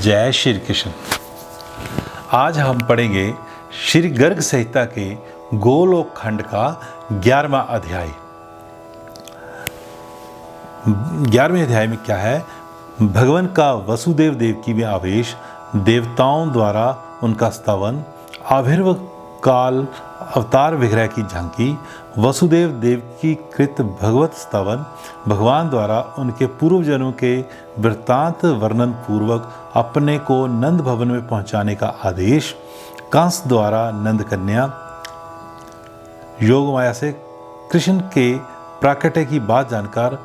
जय श्री कृष्ण। आज हम पढ़ेंगे श्री गर्ग संहिता के गोलोक खंड का 11वां अध्याय। 11वें अध्याय में क्या है? भगवान का वसुदेव देवकी में आवेश, देवताओं द्वारा उनका स्तवन, आविर्भाव काल अवतार विग्रह की झांकी, वसुदेव देवकी कृत भगवत स्तवन, भगवान द्वारा उनके पूर्व जन्मों के वृत्तांत वर्णन पूर्वक अपने को नंद भवन में पहुंचाने का आदेश, कंस द्वारा नंद कन्या योग माया से कृष्ण के प्राकट्य की बात जानकर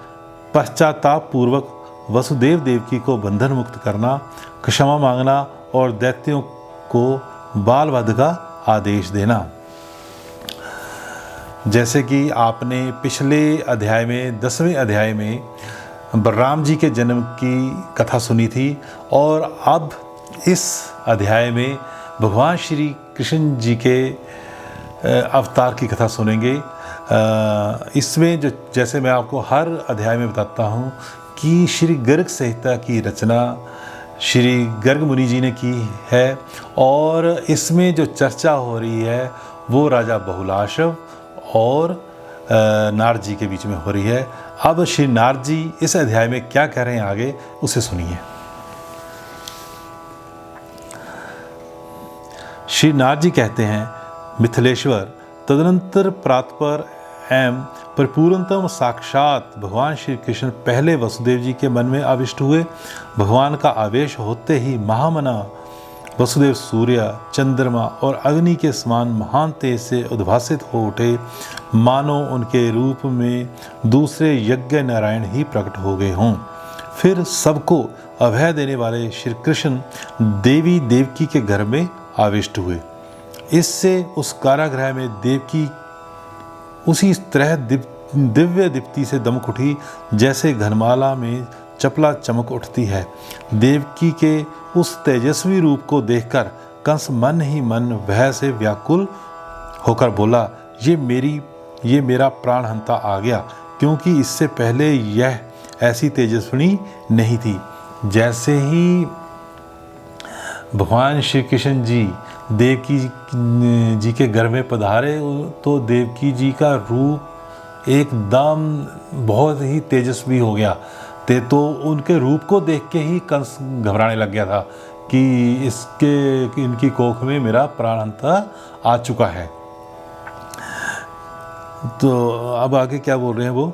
पश्चाताप पूर्वक वसुदेव देवकी को बंधन मुक्त करना, क्षमा मांगना और दैत्यों को बाल वध का आदेश देना। जैसे कि आपने पिछले अध्याय में 10वें अध्याय में बलराम जी के जन्म की कथा सुनी थी और अब इस अध्याय में भगवान श्री कृष्ण जी के अवतार की कथा सुनेंगे। इसमें जो जैसे मैं आपको हर अध्याय में बताता हूँ कि श्री गर्ग संहिता की रचना श्री गर्ग मुनि जी ने की है और इसमें जो चर्चा हो रही है वो राजा बहुलाशव और नारद जी के बीच में हो रही है। अब श्री नारद जी इस अध्याय में क्या कह रहे हैं आगे उसे सुनिए। श्री नारद जी कहते हैं, मिथिलेश्वर, तदनंतर प्रातपर एवं परिपूर्णतम साक्षात भगवान श्री कृष्ण पहले वसुदेव जी के मन में आविष्ट हुए। भगवान का आवेश होते ही महामना वसुदेव सूर्य, चंद्रमा और अग्नि के समान महान तेज से उद्भासित हो उठे, मानो उनके रूप में दूसरे यज्ञ नारायण ही प्रकट हो गए हों। फिर सबको अभय देने वाले श्री कृष्ण देवी देवकी के घर में आविष्ट हुए। इससे उस कारागृह में देवकी उसी तरह दिव्य दीप्ति से दमक उठी जैसे घनमाला में चपला चमक उठती है। देवकी के उस तेजस्वी रूप को देखकर कंस मन ही मन भय से व्याकुल होकर बोला, ये मेरा प्राणहंता आ गया, क्योंकि इससे पहले यह ऐसी तेजस्विनी नहीं थी। जैसे ही भगवान श्री कृष्ण जी देवकी जी के घर में पधारे तो देवकी जी का रूप एकदम बहुत ही तेजस्वी हो गया। तो उनके रूप को देख के ही कंस घबराने लग गया था कि इनकी कोख में मेरा प्राणहंता आ चुका है। तो अब आगे क्या बोल रहे हैं वो,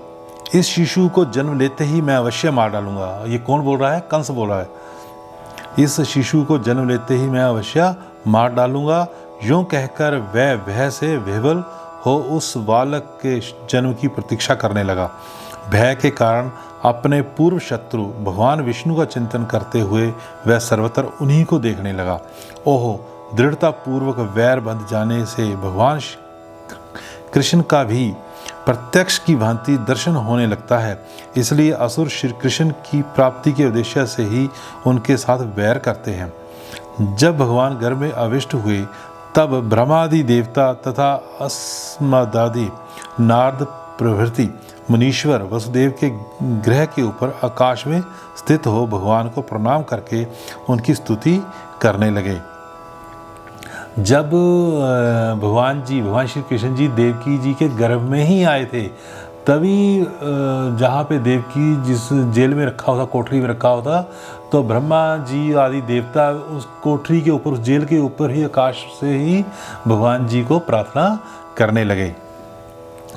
इस शिशु को जन्म लेते ही मैं अवश्य मार डालूंगा। ये कौन बोल रहा है? कंस बोल रहा है। इस शिशु को जन्म लेते ही मैं अवश्य मार डालूंगा। यूं कहकर वह भय से विह्वल हो उस बालक के जन्म की प्रतीक्षा करने लगा। भय के कारण अपने पूर्व शत्रु भगवान विष्णु का चिंतन करते हुए वह सर्वत्र उन्हीं को देखने लगा। ओहो, दृढ़ता पूर्वक वैर बंध जाने से भगवान कृष्ण का भी प्रत्यक्ष की भांति दर्शन होने लगता है। इसलिए असुर श्री कृष्ण की प्राप्ति के उद्देश्य से ही उनके साथ वैर करते हैं। जब भगवान घर में आविष्ट हुए तब ब्रह्मादि देवता तथा अस्मदादि नारद प्रभृति मुनीश्वर वसुदेव के ग्रह के ऊपर आकाश में स्थित हो भगवान को प्रणाम करके उनकी स्तुति करने लगे। जब भगवान श्री कृष्ण जी देवकी जी के गर्भ में ही आए थे तभी जहाँ पे देवकी जिस जेल में रखा होता, कोठरी में रखा होता, तो ब्रह्मा जी आदि देवता उस कोठरी के ऊपर, उस जेल के ऊपर ही आकाश से ही भगवान जी को प्रार्थना करने लगे,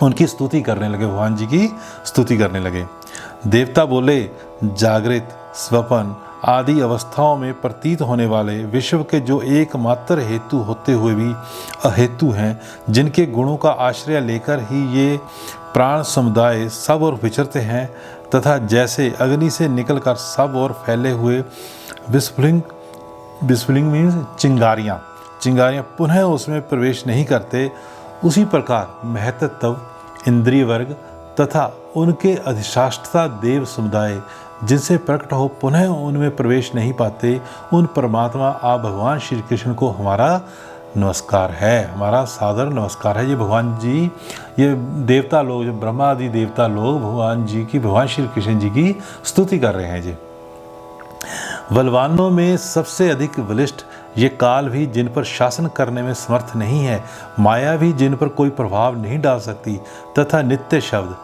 उनकी स्तुति करने लगे, भगवान जी की स्तुति करने लगे। देवता बोले, जागृत, स्वपन आदि अवस्थाओं में प्रतीत होने वाले विश्व के जो एकमात्र हेतु होते हुए भी अहेतु हैं, जिनके गुणों का आश्रय लेकर ही ये प्राण समुदाय सब ओर विचरते हैं, तथा जैसे अग्नि से निकलकर सब ओर फैले हुए विस्फुलिंग मीन्स चिंगारियाँ पुनः उसमें प्रवेश नहीं करते, उसी प्रकार महतत्व, इंद्रिय वर्ग तथा उनके अधिष्ठाता देव समुदाय जिनसे प्रकट हो पुनः उनमें प्रवेश नहीं पाते, उन परमात्मा आप भगवान श्री कृष्ण को हमारा नमस्कार है, हमारा सादर नमस्कार है। ये भगवान जी, ये देवता लोग, जो ब्रह्मा आदि देवता लोग भगवान श्री कृष्ण जी की स्तुति कर रहे हैं जी। बलवानों में सबसे अधिक बलिष्ठ ये काल भी जिन पर शासन करने में समर्थ नहीं है, माया भी जिन पर कोई प्रभाव नहीं डाल सकती, तथा नित्य शब्द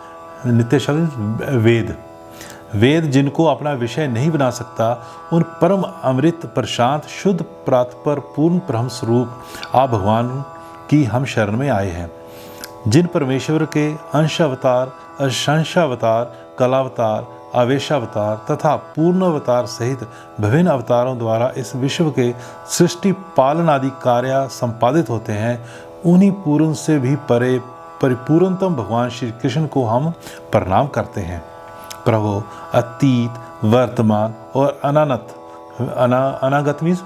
वेद जिनको अपना विषय नहीं बना सकता, उन परम अमृत प्रशांत शुद्ध प्रातपर पूर्ण ब्रह्म स्वरूप आप भगवान की हम शरण में आए हैं, जिन परमेश्वर के अंशावतार, अंशावतार, कलावतार, आवेशावतार तथा पूर्ण अवतार सहित विभिन्न अवतारों द्वारा इस विश्व के सृष्टि पालन आदि कार्य संपादित होते हैं, उन्हीं पूर्ण से भी परे परिपूर्णतम भगवान श्री कृष्ण को हम प्रणाम करते हैं। प्रभु अतीत, वर्तमान और अनागत मीन्स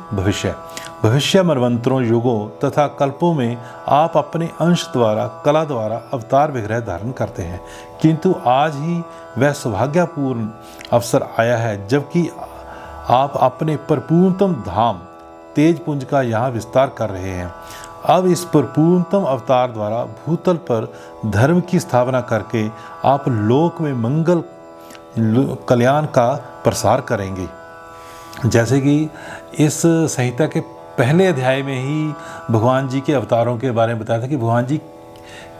भविष्य मनवंतरों, युगों तथा कल्पों में आप अपने अंश द्वारा, कला द्वारा अवतार विग्रह धारण करते हैं, किंतु आज ही वह सौभाग्यपूर्ण अवसर आया है जबकि आप अपने परिपूर्णतम धाम तेजपुंज का यहाँ विस्तार कर रहे हैं। अब इस परिपूर्णतम अवतार द्वारा भूतल पर धर्म की स्थापना करके आप लोक में मंगल कल्याण का प्रसार करेंगे। जैसे कि इस संहिता के पहले अध्याय में ही भगवान जी के अवतारों के बारे में बताया था कि भगवान जी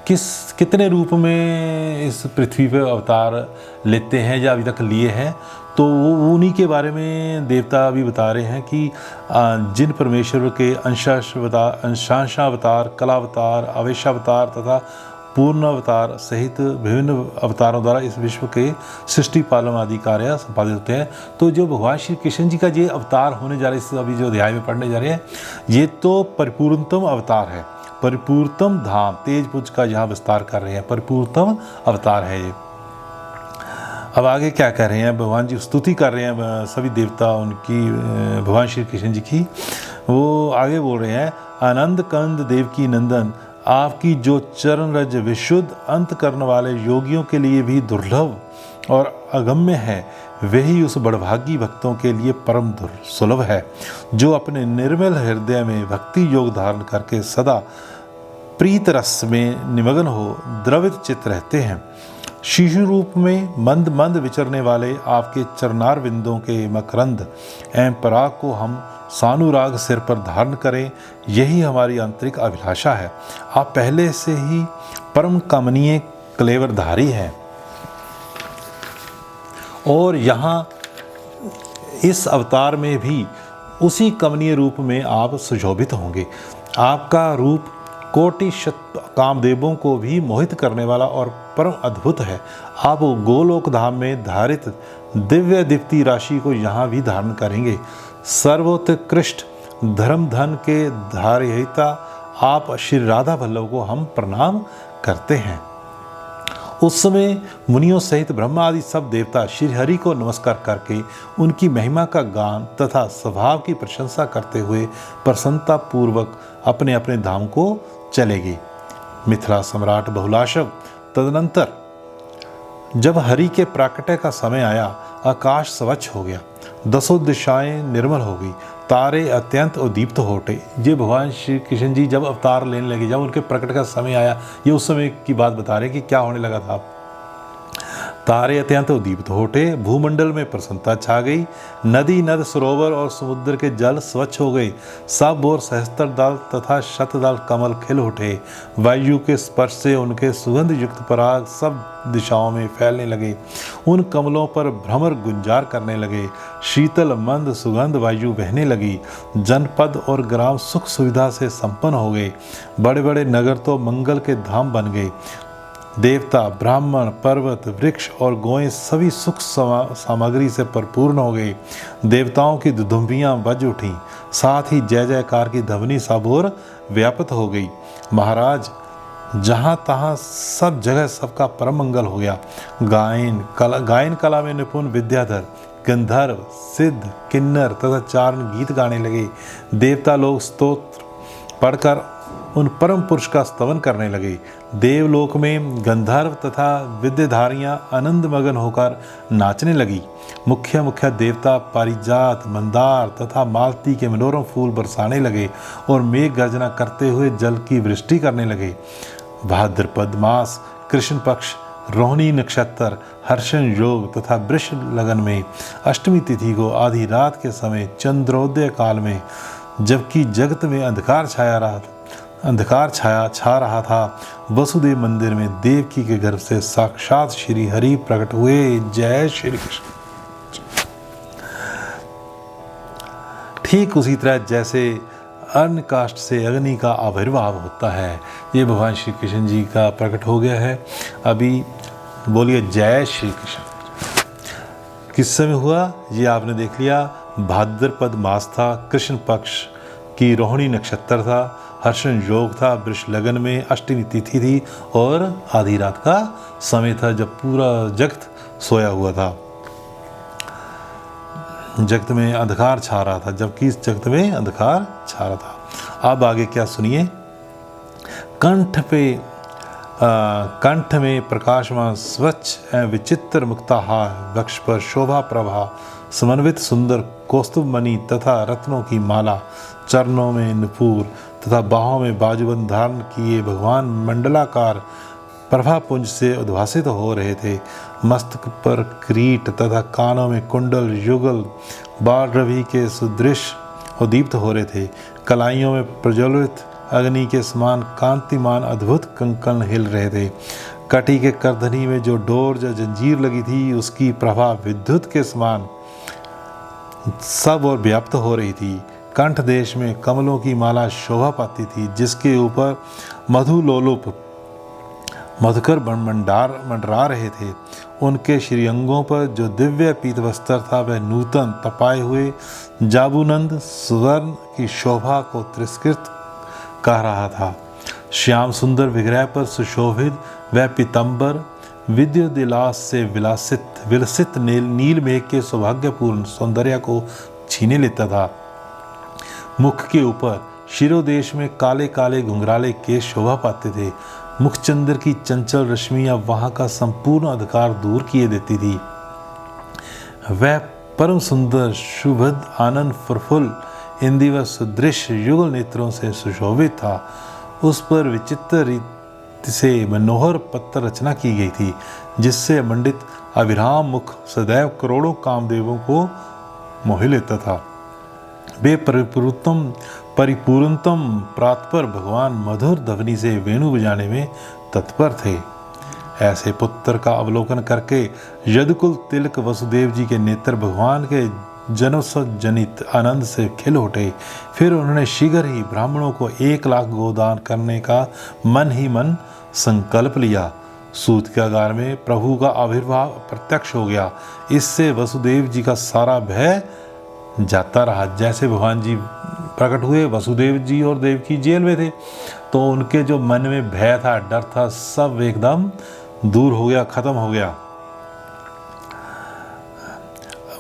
कितने रूप में इस पृथ्वी पर अवतार लेते हैं या अभी तक लिए हैं, तो वो उन्हीं के बारे में देवता भी बता रहे हैं कि जिन परमेश्वर के अंशावतार, कलावतार, आवेशावतार तथा पूर्ण अवतार सहित विभिन्न अवतारों द्वारा इस विश्व के सृष्टि पालन आदि कार्य संपादित होते हैं। तो जो भगवान श्री कृष्ण जी का ये अवतार होने जा रहे हैं, इस अभी जो अध्याय में पढ़ने जा रहे हैं, ये तो परिपूर्णतम अवतार है, परिपूर्णतम धाम तेजपुंज का यहाँ विस्तार कर रहे हैं, परिपूर्णतम अवतार है ये। अब आगे क्या कह रहे हैं, भगवान जी स्तुति कर रहे हैं सभी देवता उनकी, भगवान श्री कृष्ण जी की। वो आगे बोल रहे हैं, आनंद कंद देवकी नंदन, आपकी जो चरण रज विशुद्ध अंत करने वाले योगियों के लिए भी दुर्लभ और अगम्य है, वही उस बड़भागी भक्तों के लिए परम सुलभ है, जो अपने निर्मल हृदय में भक्ति योग धारण करके सदा प्रीत रस में निमग्न हो द्रवित चित्त रहते हैं। शिशु रूप में मंद मंद विचरने वाले आपके चरणार बिंदों के मकरंद एवं पराग को हम सानुराग सिर पर धारण करें, यही हमारी आंतरिक अभिलाषा है। आप पहले से ही परम कमनीय कलेवरधारी हैं और यहाँ इस अवतार में भी उसी कमनीय रूप में आप सुशोभित होंगे। आपका रूप कोटि शत कामदेवों को भी मोहित करने वाला और परम अद्भुत है। आप गोलोक धाम में धारित दिव्य दीप्ति राशि को यहाँ भी धारण करेंगे। सर्वोत्कृष्ट धर्म धन के धारयिता आप श्री राधा वल्लभ को हम प्रणाम करते हैं। उस समय मुनियों सहित ब्रह्मा आदि सब देवता श्री हरि को नमस्कार करके उनकी महिमा का गान तथा स्वभाव की प्रशंसा करते हुए प्रसन्नता पूर्वक अपने अपने धाम को चलेंगे। मिथिला सम्राट बहुलाशव तदनंतर जब हरि के प्राकट्य का समय आया, आकाश स्वच्छ हो गया, दसों दिशाएं निर्मल हो गई, तारे अत्यंत उद्दीप्त हो उठे। ये भगवान श्री कृष्ण जी जब अवतार लेने लगे, जब उनके प्रकट का समय आया, ये उस समय की बात बता रहे हैं कि क्या होने लगा था। तारे अत्यंत उद्दीप्त हो उठे, भूमंडल में प्रसन्नता छा गई, नदी नद सरोवर और समुद्र के जल स्वच्छ हो गए, सब और सहस्त्र दल तथा शतदल कमल खिल उठे। वायु के स्पर्श से उनके सुगंध युक्त पराग सब दिशाओं में फैलने लगे, उन कमलों पर भ्रमर गुंजार करने लगे, शीतल मंद सुगंध वायु बहने लगी। जनपद और ग्राम सुख सुविधा से संपन्न हो गए, बड़े बड़े नगर तो मंगल के धाम बन गए। देवता, ब्राह्मण, पर्वत, वृक्ष और गोएं सभी सुख सामग्री से परिपूर्ण हो गए। देवताओं की दुधुम्बियाँ बज उठीं, साथ ही जय जयकार की ध्वनि सब ओर व्याप्त हो गई। महाराज, जहाँ तहाँ सब जगह सबका परम मंगल हो गया। गायन कला में निपुण विद्याधर, गंधर्व, सिद्ध, किन्नर तथा चारण गीत गाने लगे। देवता लोग स्तोत्र पढ़कर उन परम पुरुष का स्तवन करने लगे। देवलोक में गंधर्व तथा विद्याधारियाँ आनंद मगन होकर नाचने लगी। मुख्य मुख्य देवता पारिजात, मंदार तथा मालती के मनोरम फूल बरसाने लगे और मेघ गर्जना करते हुए जल की वृष्टि करने लगे। भाद्रपद मास कृष्ण पक्ष रोहिणी नक्षत्र, हर्षण योग तथा वृष लगन में अष्टमी तिथि को आधी रात के समय चंद्रोदय काल में, जबकि जगत में अंधकार छा रहा था, वसुदेव मंदिर में देवकी के गर्भ से साक्षात श्री हरि प्रकट हुए। जय श्री कृष्ण। ठीक उसी तरह जैसे अन्न काष्ठ से अग्नि का आविर्भाव होता है, ये भगवान श्री कृष्ण जी का प्रकट हो गया है। अभी बोलिए जय श्री कृष्ण। किस समय हुआ ये आपने देख लिया। भाद्रपद मास था, कृष्ण पक्ष की रोहिणी नक्षत्र था, हर्षण योग था, वृष लगन में अष्टमी तिथि थी और आधी रात का समय था जब पूरा जगत सोया हुआ था, जगत में अंधकार छा रहा था, जबकि इस जगत में अंधकार छा रहा था। अब आगे क्या सुनिए। कंठ में प्रकाशमान स्वच्छ एवं विचित्र मुक्ताहार, वक्ष पर शोभा प्रभा समन्वित सुंदर कौस्तुभ मणि तथा रत्नों की माला, चरणों में नुपुर तथा बाहों में बाजूबंद धारण किए भगवान मंडलाकार प्रभापुंज से उद्भासित हो रहे थे। मस्तक पर किरीट तथा कानों में कुंडल युगल बाल रवि के सुदृश उद्दीप्त हो रहे थे। कलाइयों में प्रज्वलित अग्नि के समान कांतिमान अद्भुत कंकण हिल रहे थे। कटी के करधनी में जो डोर या जंजीर लगी थी, उसकी प्रभा विद्युत के समान सब और व्याप्त हो रही थी। कंठ देश में कमलों की माला शोभा पाती थी, जिसके ऊपर मधुलोलुप मधुकर मंडरा रहे थे। उनके श्रीअंगों पर जो दिव्य पीत वस्त्र था, वह नूतन तपाए हुए जाबुनंद सुवर्ण की शोभा को तिरस्कृत कह रहा था। श्याम सुंदर विग्रह पर सुशोभित वह पीतंबर विद्युदिलास से विलसित नील मेघ के सौभाग्यपूर्ण सौंदर्य को छीने लेता था। मुख के ऊपर शिरोदेश में काले काले घुंघराले केश शोभा पाते थे। मुखचंद्र की चंचल रश्मियां वहां का संपूर्ण अंधकार दूर किए देती थी। वह परम सुंदर शुभद आनंद प्रफुल्ल इंदिवर सुदृश युगल नेत्रों से सुशोभित था। उस पर विचित्र रीति से मनोहर पत्थर रचना की गई थी, जिससे मंडित अविराम मुख सदैव करोड़ों कामदेवों को मोह लेता था। वे परिपूर्णतम प्रातपर भगवान मधुर ध्वनि से वेणु बजाने में तत्पर थे। ऐसे पुत्र का अवलोकन करके यदुकुल तिलक वसुदेव जी के नेत्र भगवान के जन्मोत्सव जनित आनंद से खिल उठे। फिर उन्होंने शीघ्र ही ब्राह्मणों को 1 लाख गोदान करने का मन ही मन संकल्प लिया। सूतिकागार में प्रभु का आविर्भाव प्रत्यक्ष हो गया। इससे वसुदेव जी का सारा भय जाता रहा। जैसे भगवान जी प्रकट हुए, वसुदेव जी और देवकी जेल में थे, तो उनके जो मन में भय था, डर था, सब एकदम दूर हो गया, खत्म हो गया।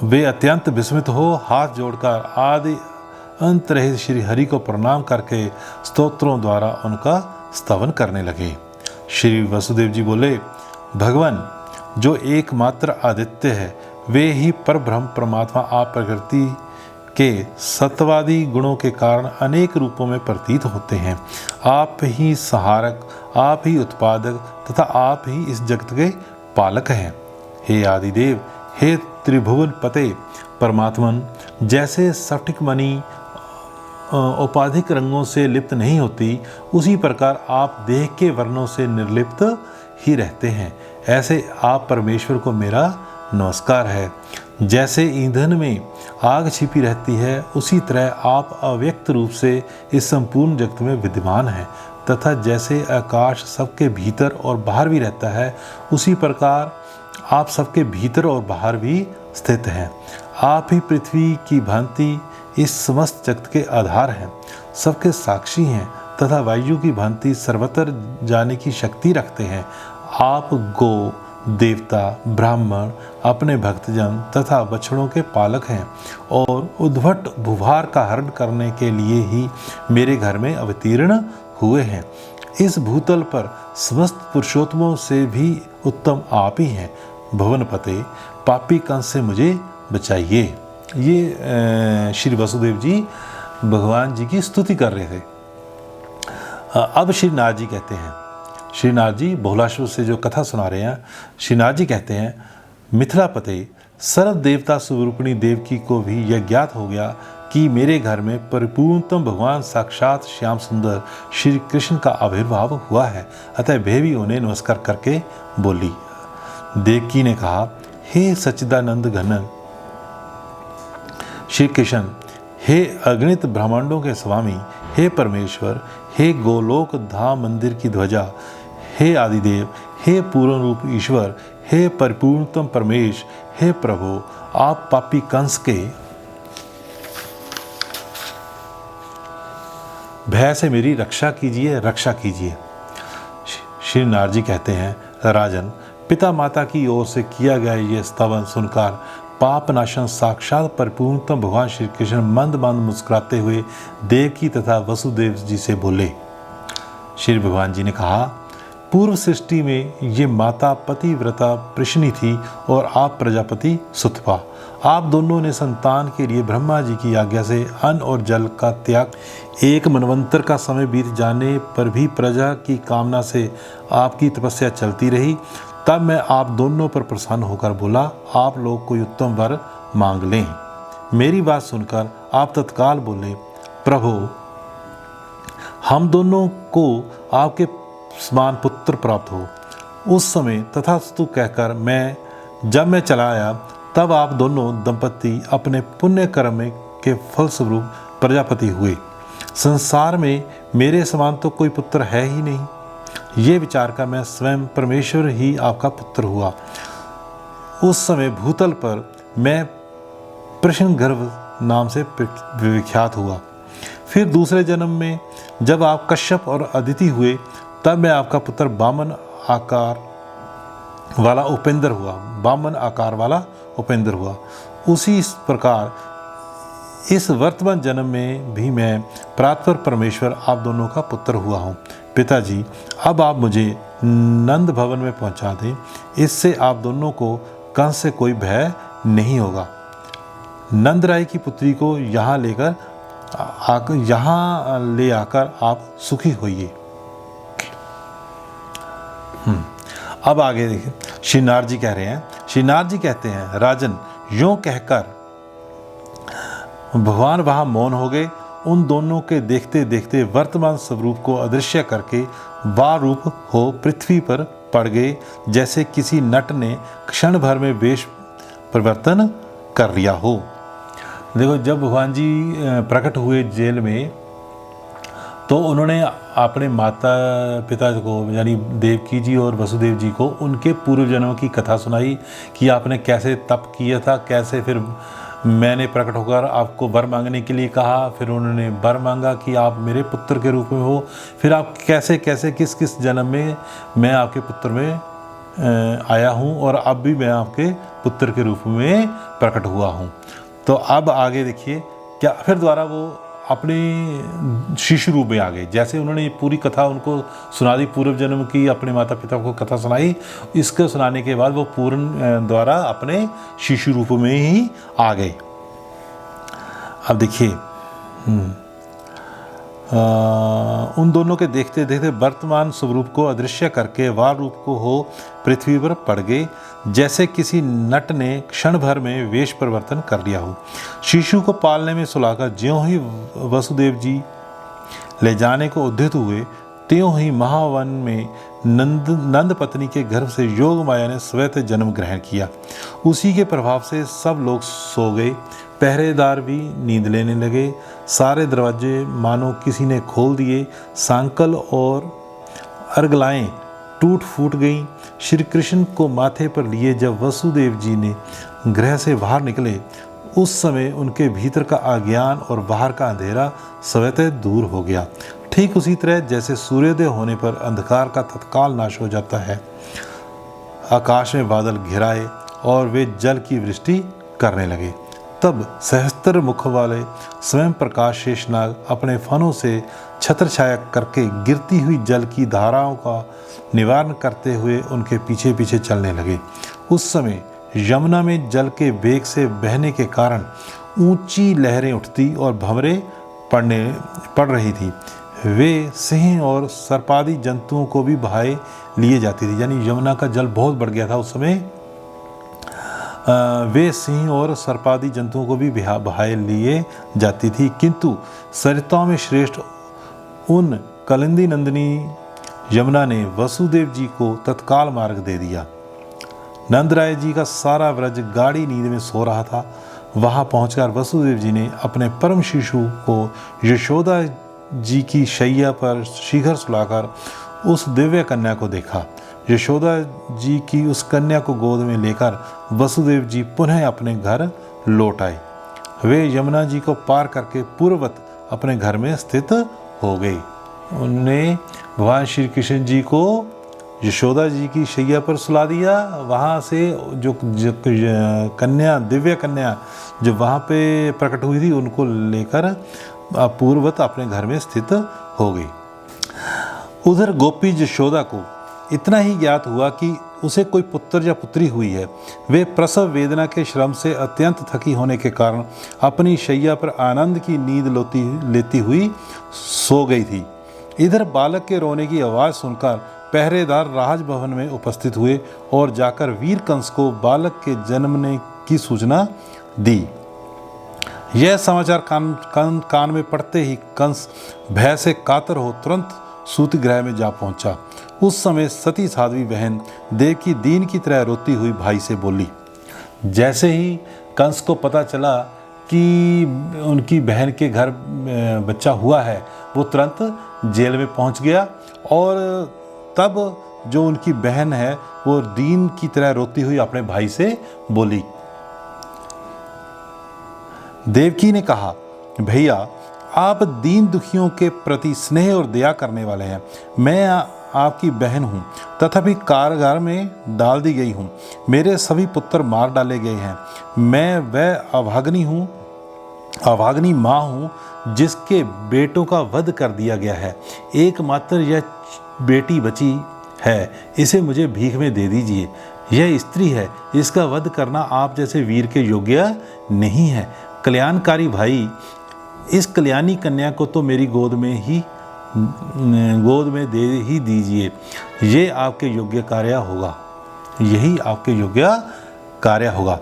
वे अत्यंत विस्मित हो हाथ जोड़कर आदि अंत रहित श्री हरि को प्रणाम करके स्तोत्रों द्वारा उनका स्तवन करने लगे। श्री वसुदेव जी बोले, भगवान जो एकमात्र आदित्य है, वे ही परब्रह्म परमात्मा आप प्रकृति के सत्वादी गुणों के कारण अनेक रूपों में प्रतीत होते हैं। आप ही संहारक, आप ही उत्पादक तथा आप ही इस जगत के पालक हैं। हे आदिदेव, हे त्रिभुवन पते परमात्मन, जैसे स्फटिक मणि औपाधिक रंगों से लिप्त नहीं होती, उसी प्रकार आप देह के वर्णों से निर्लिप्त ही रहते हैं। ऐसे आप परमेश्वर को मेरा नमस्कार है। जैसे ईंधन में आग छिपी रहती है, उसी तरह आप अव्यक्त रूप से इस संपूर्ण जगत में विद्यमान हैं, तथा जैसे आकाश सबके भीतर और बाहर भी रहता है, उसी प्रकार आप सबके भीतर और बाहर भी स्थित हैं। आप ही पृथ्वी की भांति इस समस्त जगत के आधार हैं, सबके साक्षी हैं तथा वायु की भांति सर्वत्र जाने की शक्ति रखते हैं। आप गो, देवता, ब्राह्मण, अपने भक्तजन तथा बछड़ों के पालक हैं और उद्भट भूभार का हरण करने के लिए ही मेरे घर में अवतीर्ण हुए हैं। इस भूतल पर समस्त पुरुषोत्तमों से भी उत्तम आप ही हैं। भुवनपते, पापी कंस से मुझे बचाइए। ये श्री वसुदेव जी भगवान जी की स्तुति कर रहे थे। अब श्री नारद जी कहते हैं, श्रीनाथ जी बहुलाश्व से जो कथा सुना रहे हैं, श्रीनाथ जी कहते हैं, मिथिलापते सर्व देवता स्वरूपिणी देवकी को भी यह ज्ञात हो गया कि मेरे घर में परिपूर्णतम भगवान साक्षात श्याम सुंदर श्री कृष्ण का आविर्भाव हुआ है। अतः वे भी उन्हें नमस्कार करके बोली। देवकी ने कहा, हे सच्चिदानंद घन श्री कृष्ण, हे अगणित ब्रह्मांडों के स्वामी, हे परमेश्वर, हे गोलोक धाम मंदिर की ध्वजा, हे आदिदेव, हे पूर्ण रूप ईश्वर, हे परिपूर्णतम परमेश, हे प्रभु, आप पापी कंस के भय से मेरी रक्षा कीजिए, रक्षा कीजिए। श्री नारद जी कहते हैं, राजन, पिता माता की ओर से किया गया ये स्तवन सुनकर पाप नाशन साक्षात परिपूर्णतम भगवान श्री कृष्ण मंद मंद मुस्कुराते हुए देवकी तथा वसुदेव जी से बोले। श्री भगवान जी ने कहा, पूर्व सृष्टि में ये माता पतिव्रता प्रश्नी थी और आप प्रजापति सुतपा। आप दोनों ने संतान के लिए ब्रह्मा जी की आज्ञा से अन्न और जल का त्याग, एक मनवंतर का समय बीत जाने पर भी प्रजा की कामना से आपकी तपस्या चलती रही। तब मैं आप दोनों पर प्रसन्न होकर बोला, आप लोग कोई उत्तम वर मांग लें। मेरी बात सुनकर आप तत्काल बोले, प्रभु, हम दोनों को आपके समान पुत्र प्राप्त हो। उस समय तथास्तु कहकर जब मैं चला आया, तब आप दोनों दंपति अपने पुण्य कर्म के फलस्वरूप प्रजापति हुए। संसार में मेरे समान तो कोई पुत्र है ही नहीं। ये विचार कर मैं स्वयं परमेश्वर ही आपका पुत्र हुआ। उस समय भूतल पर मैं प्रश्न गर्भ नाम से विख्यात हुआ। फिर दूसरे जन्म में जब आप कश्यप और अदिति हुए, तब मैं आपका पुत्र बामन आकार वाला उपेंद्र हुआ। बामन आकार वाला उपेंद्र हुआ। उसी प्रकार इस वर्तमान जन्म में भी मैं परात्पर परमेश्वर आप दोनों का पुत्र हुआ हूँ। पिताजी, अब आप मुझे नंद भवन में पहुँचा दें। इससे आप दोनों को कंस से कोई भय नहीं होगा। नंद राय की पुत्री को यहाँ ले आकर आप सुखी होइए। अब आगे देखिए, श्री नारद जी कह रहे हैं, श्री नारद जी कहते हैं, राजन, यूं कहकर भगवान वहां मौन हो गए। उन दोनों के देखते देखते वर्तमान स्वरूप को अदृश्य करके वा रूप हो पृथ्वी पर पड़ गए, जैसे किसी नट ने क्षण भर में वेश परिवर्तन कर लिया हो। देखो, जब भगवान जी प्रकट हुए जेल में, तो उन्होंने अपने माता पिता को यानी देवकी जी और वसुदेव जी को उनके पूर्व जन्मों की कथा सुनाई कि आपने कैसे तप किया था, कैसे फिर मैंने प्रकट होकर आपको वर मांगने के लिए कहा। फिर उन्होंने वर मांगा कि आप मेरे पुत्र के रूप में हो। फिर आप कैसे कैसे किस किस जन्म में मैं आपके पुत्र में आया हूँ और अब भी मैं आपके पुत्र के रूप में प्रकट हुआ हूँ। तो अब आगे देखिए, क्या फिर दोबारा वो अपने शिशु रूप में आ गए। जैसे उन्होंने पूरी कथा उनको सुना दी, पूर्व जन्म की अपने माता पिता को कथा सुनाई, इसको सुनाने के बाद वो पूर्ण द्वारा अपने शिशु रूप में ही आ गए। अब देखिए, उन दोनों के देखते देखते वर्तमान स्वरूप को अदृश्य करके वार रूप को हो पृथ्वी पर पड़ गए, जैसे किसी नट ने क्षण भर में वेश परिवर्तन कर लिया हो। शिशु को पालने में सुलाकर ज्यों ही वसुदेव जी ले जाने को उद्यत हुए, त्यों ही महावन में नंद पत्नी के गर्भ से योग माया ने स्वतः जन्म ग्रहण किया। उसी के प्रभाव से सब लोग सो गए, पहरेदार भी नींद लेने लगे, सारे दरवाजे मानो किसी ने खोल दिए, सांकल और अर्गलाएं टूट फूट गईं। श्री कृष्ण को माथे पर लिए जब वसुदेव जी ने गृह से बाहर निकले, उस समय उनके भीतर का अज्ञान और बाहर का अंधेरा स्वतः दूर हो गया। ठीक उसी तरह जैसे सूर्योदय होने पर अंधकार का तत्काल नाश हो जाता है। आकाश में बादल घिराए और वे जल की वृष्टि करने लगे। तब सहस्त्र मुख वाले स्वयं प्रकाश शेषनाग अपने फनों से छत्र छाया करके गिरती हुई जल की धाराओं का निवारण करते हुए उनके पीछे पीछे चलने लगे। उस समय यमुना में जल के वेग से बहने के कारण ऊंची लहरें उठती और भंवरे पड़ रही थी। वे सिंह और सर्पादी जंतुओं को भी बहाए लिए जाती थी। यानी यमुना का जल बहुत बढ़ गया था उस समय। वे सिंह और सर्पादी जंतुओं को भी बहाए लिए जाती थी, किंतु सरिताओं में श्रेष्ठ उन कलिंदी नंदिनी यमुना ने वसुदेव जी को तत्काल मार्ग दे दिया। नंदराय जी का सारा व्रज गाढ़ी नींद में सो रहा था। वहां पहुंचकर वसुदेव जी ने अपने परम शिशु को यशोदा जी की शैया पर शीघ्र सुलाकर उस दिव्य कन्या को देखा। यशोदा जी की उस कन्या को गोद में लेकर वसुदेव जी पुनः अपने घर लौट आए। वे यमुना जी को पार करके पूर्ववत अपने घर में स्थित हो गए। उन्होंने भगवान श्री कृष्ण जी को यशोदा जी की शैया पर सुला दिया। वहाँ से जो कन्या, दिव्य कन्या जो वहाँ पे प्रकट हुई थी, उनको लेकर पूर्ववत अपने घर में स्थित हो गई। उधर गोपी यशोदा को इतना ही ज्ञात हुआ कि उसे कोई पुत्र या पुत्री हुई है। वे प्रसव वेदना के श्रम से अत्यंत थकी होने के कारण अपनी शैया पर आनंद की नींद लेती हुई सो गई थी। इधर बालक के रोने की आवाज़ सुनकर पहरेदार राजभवन में उपस्थित हुए और जाकर वीर कंस को बालक के जन्मने की सूचना दी। यह समाचार कान में पड़ते ही कंस भय से कातर हो तुरंत सूतिगृह में जा पहुंचा। उस समय सती साध्वी बहन देवकी दीन की तरह रोती हुई भाई से बोली। जैसे ही कंस को पता चला कि उनकी बहन के घर बच्चा हुआ है, वो तुरंत जेल में पहुंच गया और तब जो उनकी बहन है वो दीन की तरह रोती हुई अपने भाई से बोली। देवकी ने कहा, भैया आप दीन दुखियों के प्रति स्नेह और दया करने वाले हैं। मैं आपकी बहन हूँ, तथापि कारागार में डाल दी गई हूँ। मेरे सभी पुत्र मार डाले गए हैं। मैं वह अभागनी माँ हूँ जिसके बेटों का वध कर दिया गया है। एकमात्र यह बेटी बची है, इसे मुझे भीख में दे दीजिए। यह स्त्री है, इसका वध करना आप जैसे वीर के योग्य नहीं है। कल्याणकारी भाई, इस कल्याणी कन्या को तो मेरी गोद में दे ही दीजिए। ये आपके योग्य कार्य होगा, यही आपके योग्य कार्य होगा।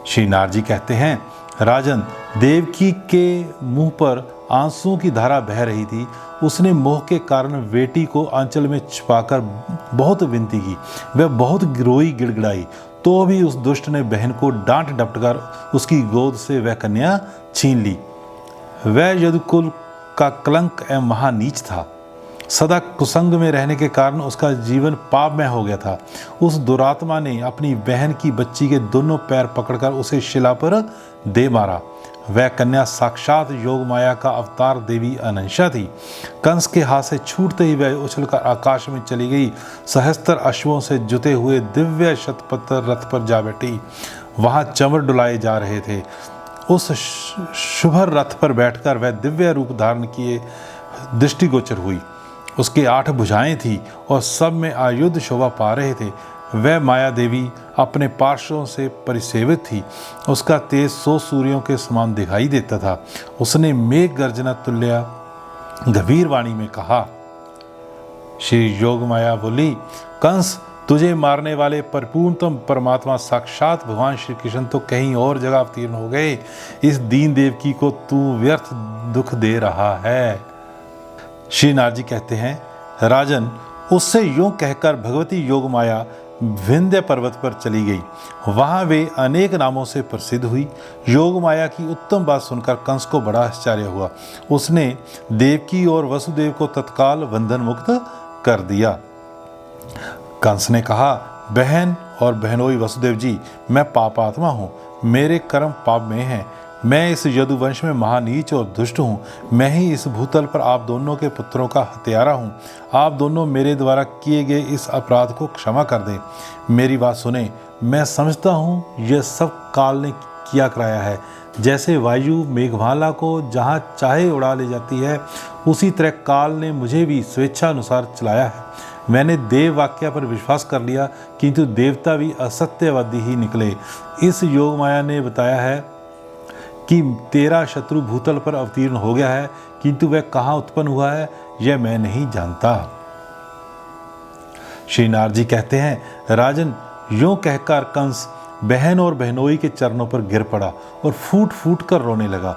श्री नारद जी कहते हैं, राजन, देवकी के मुंह पर आंसुओं की धारा बह रही थी। उसने मोह के कारण बेटी को आंचल में छिपाकर बहुत विनती की। वह बहुत रोई गिड़गिड़ाई, तो भी उस दुष्ट ने बहन को डांट डपटकर उसकी गोद से वह कन्या छीन ली। वह यदुकुल का कलंक एवं महानीच था। सदा कुसंग में रहने के कारण उसका जीवन पापमय हो गया था। उस दुरात्मा ने अपनी बहन की बच्ची के दोनों पैर पकड़कर उसे शिला पर दे मारा। वह कन्या साक्षात योग माया का अवतार देवी अनंशा थी। कंस के हाथ से छूटते ही वह उछलकर आकाश में चली गई। सहस्त्र अश्वों से जुते हुए दिव्य शतपत्र रथ पर जा बैठी। वहां चंवर डुलाए जा रहे थे। उस शुभर रथ पर बैठकर वह दिव्य रूप धारण किए दृष्टिगोचर हुई। उसके 8 भुजाएं थी और सब में आयुध शोभा पा रहे थे। वह माया देवी अपने पार्श्वों से परिसेवित थी। उसका तेज 100 सूर्यों के समान दिखाई देता था। उसने मेघ गर्जना तुल्य गंभीर वाणी में कहा। श्री योग माया बोली, कंस, तुझे मारने वाले परिपूर्णतम परमात्मा साक्षात भगवान श्री कृष्ण तो कहीं और जगह अवतीर्ण हो गए। इस दीन देवकी को तू व्यर्थ दुख दे रहा है। श्री नारद जी कहते हैं, राजन, उससे यूं कहकर भगवती योग माया विंध्य पर्वत पर चली गई। वहां वे अनेक नामों से प्रसिद्ध हुई। योग माया की उत्तम बात सुनकर कंस को बड़ा आश्चर्य हुआ। उसने देवकी और वसुदेव को तत्काल बंधन मुक्त कर दिया। कंस ने कहा, बहन और बहनोई वसुदेव जी, मैं पापात्मा हूँ। मेरे कर्म पाप में हैं। मैं इस यदुवंश में महानीच और दुष्ट हूँ। मैं ही इस भूतल पर आप दोनों के पुत्रों का हत्यारा हूँ। आप दोनों मेरे द्वारा किए गए इस अपराध को क्षमा कर दें। मेरी बात सुने। मैं समझता हूँ यह सब काल ने किया कराया है। जैसे वायु मेघमाला को जहाँ चाहे उड़ा ले जाती है, उसी तरह काल ने मुझे भी स्वेच्छानुसार चलाया है। मैंने देव वाक्य पर विश्वास कर लिया, किंतु देवता भी असत्यवादी ही निकले। इस योग माया ने बताया है कि तेरा शत्रु भूतल पर अवतीर्ण हो गया है, किंतु वह कहाँ उत्पन्न हुआ है यह मैं नहीं जानता। श्री नारद जी कहते हैं, राजन, यूं कहकर कंस बहन और बहनोई के चरणों पर गिर पड़ा और फूट फूट कर रोने लगा।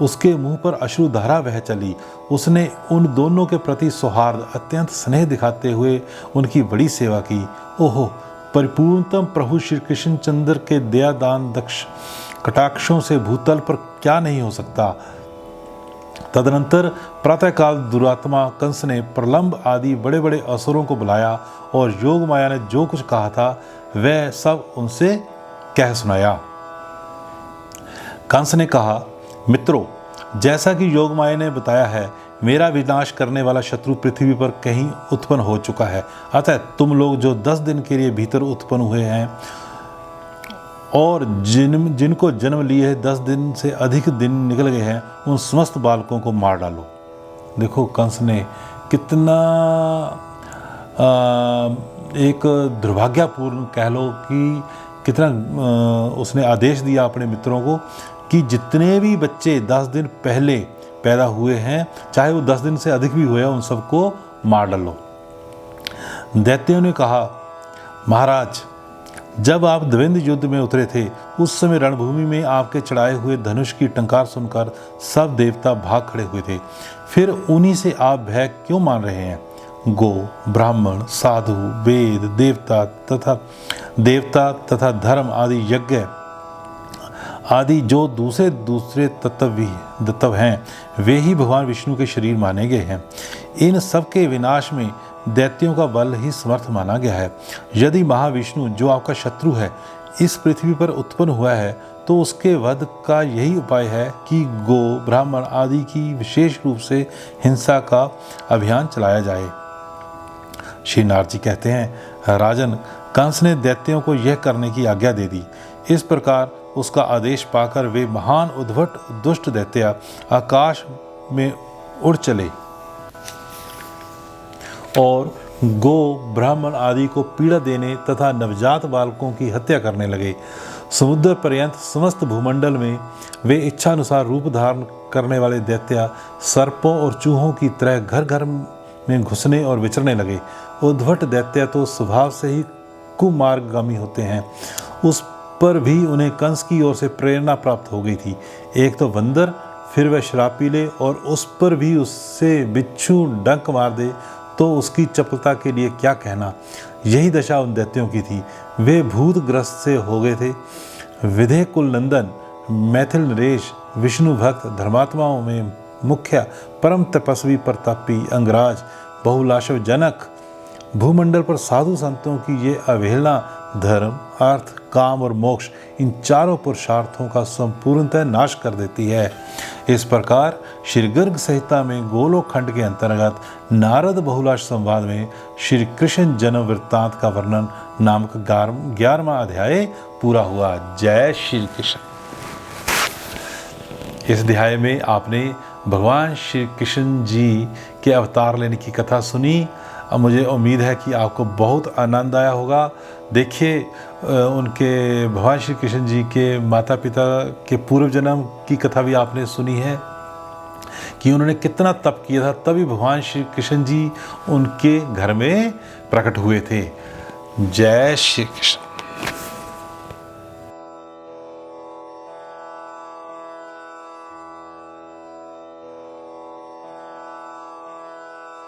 उसके मुंह पर अश्रुधारा बह चली। उसने उन दोनों के प्रति सौहार्द, अत्यंत स्नेह दिखाते हुए उनकी बड़ी सेवा की। ओहो, परिपूर्णतम प्रभु श्री कृष्ण चंद्र के दयादान दक्ष कटाक्षों से भूतल पर क्या नहीं हो सकता। तदनंतर प्रातःकाल दुरात्मा कंस ने प्रलंब आदि बड़े बड़े असुरों को बुलाया और योग माया ने जो कुछ कहा था वह सब उनसे कह सुनाया। कंस ने कहा, मित्रों, जैसा कि योग माया ने बताया है, मेरा विनाश करने वाला शत्रु पृथ्वी पर कहीं उत्पन्न हो चुका है। अतः तुम लोग जो 10 दिन के लिए भीतर उत्पन्न हुए हैं और जिनको जन्म लिए है 10 दिन से अधिक दिन निकल गए हैं, उन समस्त बालकों को मार डालो। देखो, कंस ने कितना एक दुर्भाग्यपूर्ण कह लो कि कितना उसने आदेश दिया अपने मित्रों को कि जितने भी बच्चे 10 दिन पहले पैदा हुए हैं, चाहे वो 10 दिन से अधिक भी हुए, उन सबको मार डालो। दैत्यों ने कहा, महाराज, जब आप द्वंद्व युद्ध में उतरे थे, उस समय रणभूमि में आपके चढ़ाए हुए धनुष की टंकार सुनकर सब देवता भाग खड़े हुए थे। फिर उन्हीं से आप भय क्यों मान रहे हैं? गो, ब्राह्मण, साधु, वेद, देवता तथा धर्म आदि यज्ञ आदि जो दूसरे तत्व हैं, वे ही भगवान विष्णु के शरीर माने गए हैं। इन सब के विनाश में दैत्यों का बल ही समर्थ माना गया है। यदि महाविष्णु, जो आपका शत्रु है, इस पृथ्वी पर उत्पन्न हुआ है, तो उसके वध का यही उपाय है कि गो, ब्राह्मण आदि की विशेष रूप से हिंसा का अभियान चलाया जाए। श्री नारद जी कहते हैं, राजन, कंस ने दैत्यों को यह करने की आज्ञा दे दी। इस प्रकार उसका आदेश पाकर वे महान उद्भट दुष्ट दैत्य आकाश में उड़ चले और गो, ब्राह्मण आदि को पीड़ा देने तथा नवजात बालकों की हत्या करने लगे। समुद्र पर्यंत समस्त भूमंडल में वे इच्छानुसार रूप धारण करने वाले दैत्य सर्पों और चूहों की तरह घर घर में घुसने और विचरने लगे। उद्भट दैत्य तो स्वभाव से ही कुमार्गगामी होते हैं। उस पर भी उन्हें कंस की ओर से प्रेरणा प्राप्त हो गई थी। एक तो बंदर, फिर वह शराबी ले और उस पर भी उससे बिच्छू डंक मार दे तो उसकी चपलता के लिए क्या कहना। यही दशा उन दैत्यों की थी। वे भूतग्रस्त से हो गए थे। विधे कुलनंदन, मैथिल नरेश, विष्णु भक्त, धर्मात्माओं में मुख्य, परम तपस्वी प्रतापी, अंगराज, बहुलाशव जनक, भूमंडल पर साधु संतों की ये अवहेलना धर्म, अर्थ, काम और मोक्ष, इन चारों पुरुषार्थों का संपूर्णतः नाश कर देती है। इस प्रकार श्री गर्ग संहिता में गोलोक खंड के अंतर्गत नारद बहुलाश संवाद में श्री कृष्ण जन्म वृत्तांत का वर्णन नामक 11वां अध्याय पूरा हुआ। जय श्री कृष्ण। इस अध्याय में आपने भगवान श्री कृष्ण जी के अवतार लेने की कथा सुनी। अब मुझे उम्मीद है कि आपको बहुत आनंद आया होगा। देखिए, उनके भगवान श्री कृष्ण जी के माता पिता के पूर्व जन्म की कथा भी आपने सुनी है कि उन्होंने कितना तप किया था, तभी भगवान श्री कृष्ण जी उनके घर में प्रकट हुए थे। जय श्री कृष्ण।